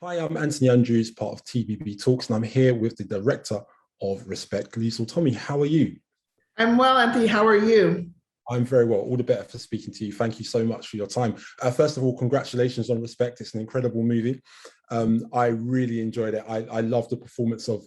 Hi, I'm Anthony Andrews, part of TBB Talks, and I'm here with the director of Respect, Liesl Tommy. How are you? I'm well, Anthony. How are you? I'm very well. All the better for speaking to you. Thank you so much for your time. First of all, congratulations on Respect. It's an incredible movie. I really enjoyed it. I love the performance of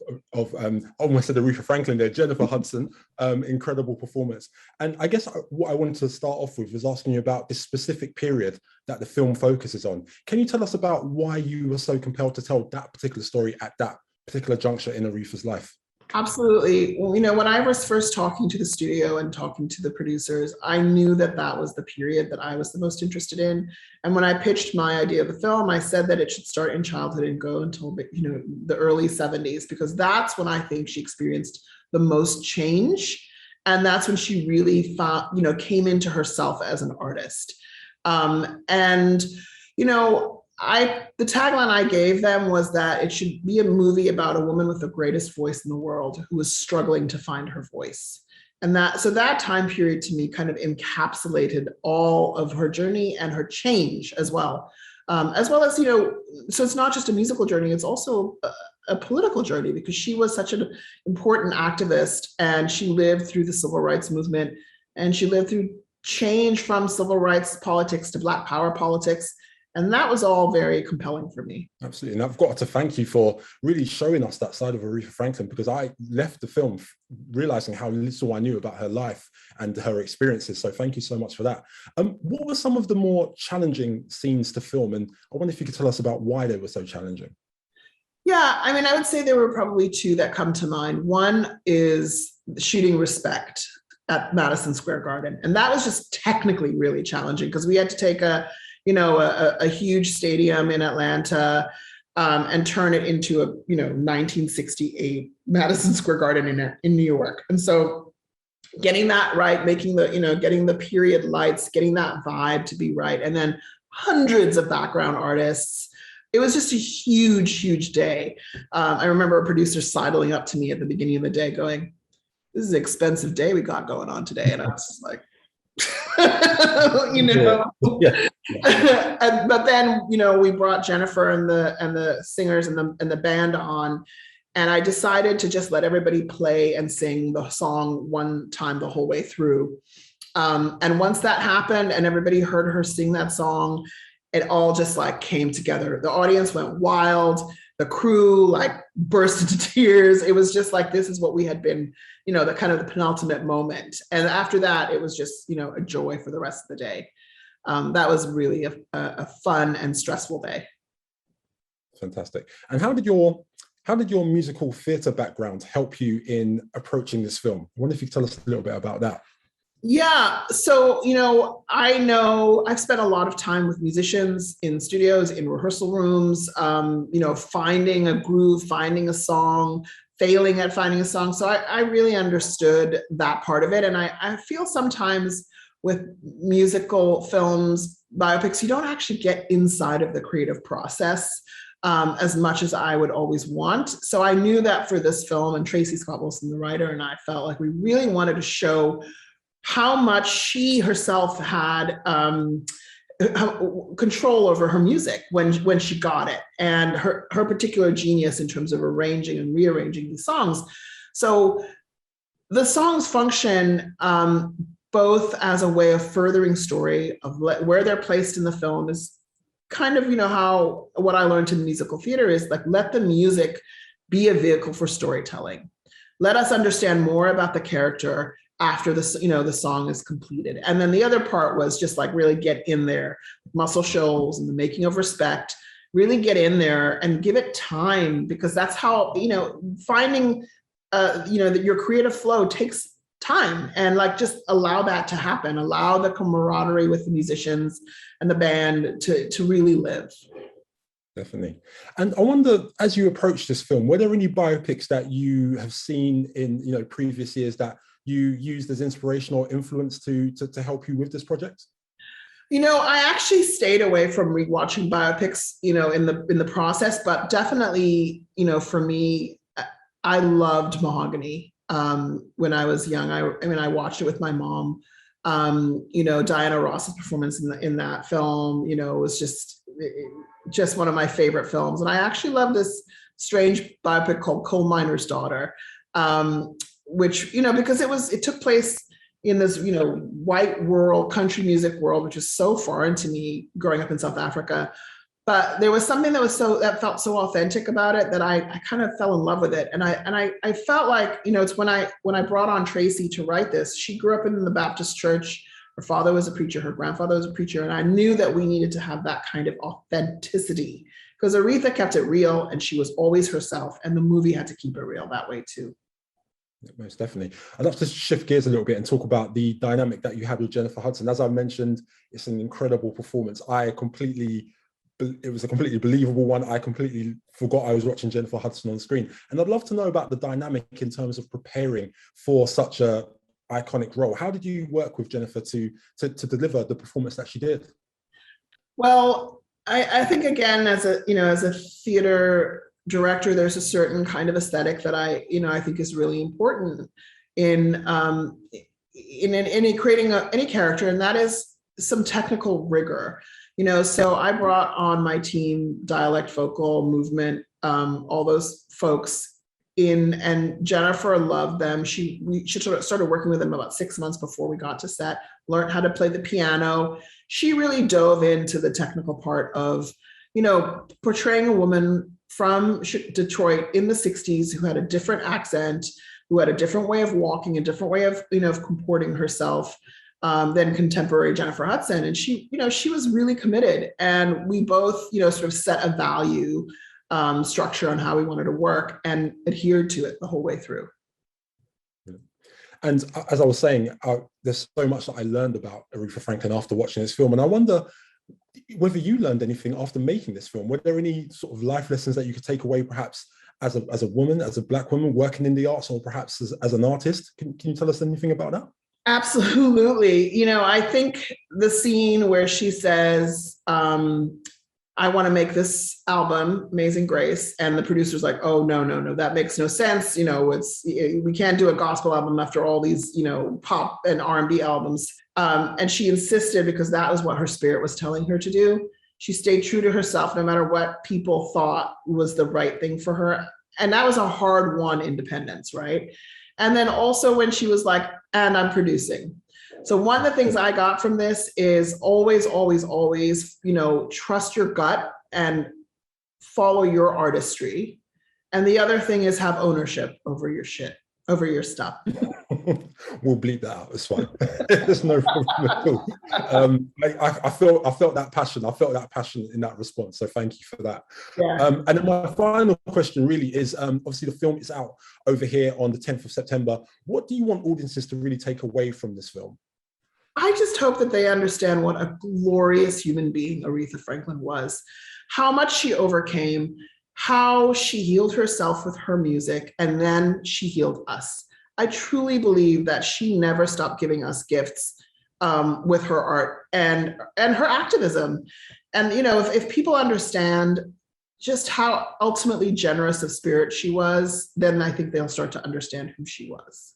almost said Aretha Franklin there, Jennifer Hudson. Incredible performance. And I guess what I wanted to start off with was asking you about this specific period that the film focuses on. Can you tell us about why you were so compelled to tell that particular story at that particular juncture in Aretha's life? Absolutely. Well, when I was first talking to the studio and talking to the producers, I knew that that was the period that I was the most interested in. And when I pitched my idea of the film, I said that it should start in childhood and go until, the early 70s, because that's when I think she experienced the most change. And that's when she really found, came into herself as an artist. And, you know, the tagline I gave them was that it should be a movie about a woman with the greatest voice in the world who was struggling to find her voice. And that time period to me kind of encapsulated all of her journey and her change as well. So it's not just a musical journey, it's also a political journey, because she was such an important activist, and she lived through the civil rights movement, and she lived through change from civil rights politics to Black power politics. And that was all very compelling for me. Absolutely. And I've got to thank you for really showing us that side of Aretha Franklin, because I left the film realizing how little I knew about her life and her experiences. So thank you so much for that. What were some of the more challenging scenes to film? And I wonder if you could tell us about why they were so challenging. Yeah, I would say there were probably two that come to mind. One is shooting Respect at Madison Square Garden. And that was just technically really challenging, because we had to take a huge stadium in Atlanta and turn it into a 1968 Madison Square Garden in New York. And so getting that right, making getting the period lights, getting that vibe to be right, and then hundreds of background artists. It was just a huge, huge day. I remember a producer sidling up to me at the beginning of the day going, "This is an expensive day we got going on today." And I was just like, Yeah. but then we brought Jennifer and the singers and the band on, and I decided to just let everybody play and sing the song one time the whole way through. And once that happened and everybody heard her sing that song, it all just came together. The audience went wild. The crew burst into tears. It was just this is what we had been, the kind of the penultimate moment. And after that, it was just, a joy for the rest of the day. That was really a fun and stressful day. Fantastic. And how did your musical theatre background help you in approaching this film? I wonder if you could tell us a little bit about that. Yeah. So, I know I've spent a lot of time with musicians in studios, in rehearsal rooms, finding a groove, finding a song, failing at finding a song. So I really understood that part of it. And I feel sometimes with musical films, biopics, you don't actually get inside of the creative process as much as I would always want. So I knew that for this film, and Tracy Scott Wilson, the writer, and I felt like we really wanted to show how much she herself had control over her music when she got it, and her particular genius in terms of arranging and rearranging these songs. So the songs function both as a way of furthering story of where they're placed in the film is kind of, how what I learned in musical theater is let the music be a vehicle for storytelling. Let us understand more about the character after the song is completed. And then the other part was just really get in there, Muscle Shoals and the making of Respect, really get in there and give it time, because that's how, finding, that your creative flow takes time, and just allow that to happen, allow the camaraderie with the musicians and the band to really live. Definitely. And I wonder, as you approach this film, were there any biopics that you have seen in previous years that you used as inspiration or influence to help you with this project? I actually stayed away from rewatching biopics, in the process, but definitely, for me, I loved Mahogany when I was young. I watched it with my mom. Diana Ross's performance in that film, was just just one of my favorite films. And I actually love this strange biopic called Coal Miner's Daughter, which, because it took place in this, white rural country music world, which is so foreign to me growing up in South Africa. But there was something that felt so authentic about it that I kind of fell in love with it. And I felt like, it's when I brought on Tracy to write this, she grew up in the Baptist church. Her father was a preacher, her grandfather was a preacher. And I knew that we needed to have that kind of authenticity because Aretha kept it real and she was always herself. And the movie had to keep it real that way too. Yeah, most definitely. I'd love to shift gears a little bit and talk about the dynamic that you had with Jennifer Hudson. As I mentioned, it's an incredible performance. It was a completely believable one. I completely forgot I was watching Jennifer Hudson on screen. And I'd love to know about the dynamic in terms of preparing for such a iconic role. How did you work with Jennifer to deliver the performance that she did? Well, I think again, as a theater director, there's a certain kind of aesthetic that I think is really important in creating any character, and that is some technical rigor. So I brought on my team, dialect, vocal, movement, all those folks in, and Jennifer loved them. She sort of started working with them about 6 months before we got to set, learned how to play the piano. She really dove into the technical part of, portraying a woman from Detroit in the 60s who had a different accent, who had a different way of walking, a different way of, comporting herself. Than contemporary Jennifer Hudson. And she was really committed. And we both, sort of set a value structure on how we wanted to work and adhered to it the whole way through. And as I was saying, there's so much that I learned about Aretha Franklin after watching this film. And I wonder whether you learned anything after making this film. Were there any sort of life lessons that you could take away, perhaps as a woman, as a Black woman working in the arts, or perhaps as an artist? Can you tell us anything about that? Absolutely. I think the scene where she says, I want to make this album, Amazing Grace, and the producer's like, oh, no, that makes no sense. We can't do a gospel album after all these, pop and R&B albums. And she insisted because that was what her spirit was telling her to do. She stayed true to herself, no matter what people thought was the right thing for her. And that was a hard-won independence, right? And then also when she was like, and I'm producing. So one of the things I got from this is always, always, always, trust your gut and follow your artistry. And the other thing is have ownership over your shit, over your stuff. We'll bleep that out. It's fine. There's no problem at all. I felt that passion. I felt that passion in that response. So thank you for that. Yeah. And then my final question really is, obviously the film is out over here on the 10th of September. What do you want audiences to really take away from this film? I just hope that they understand what a glorious human being Aretha Franklin was, how much she overcame, how she healed herself with her music, and then she healed us. I truly believe that she never stopped giving us gifts with her art and her activism. And, if people understand just how ultimately generous of spirit she was, then I think they'll start to understand who she was.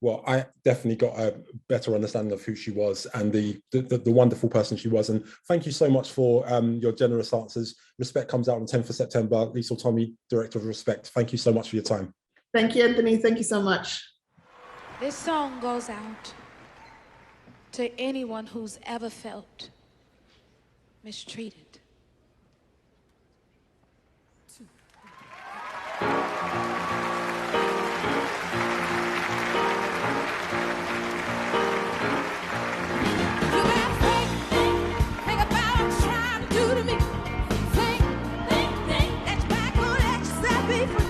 Well, I definitely got a better understanding of who she was and the wonderful person she was. And thank you so much for your generous answers. Respect comes out on 10th of September. Liesl Tommy, Director of Respect. Thank you so much for your time. Thank you, Anthony. Thank you so much. This song goes out to anyone who's ever felt mistreated. Think that you're back on at yourself before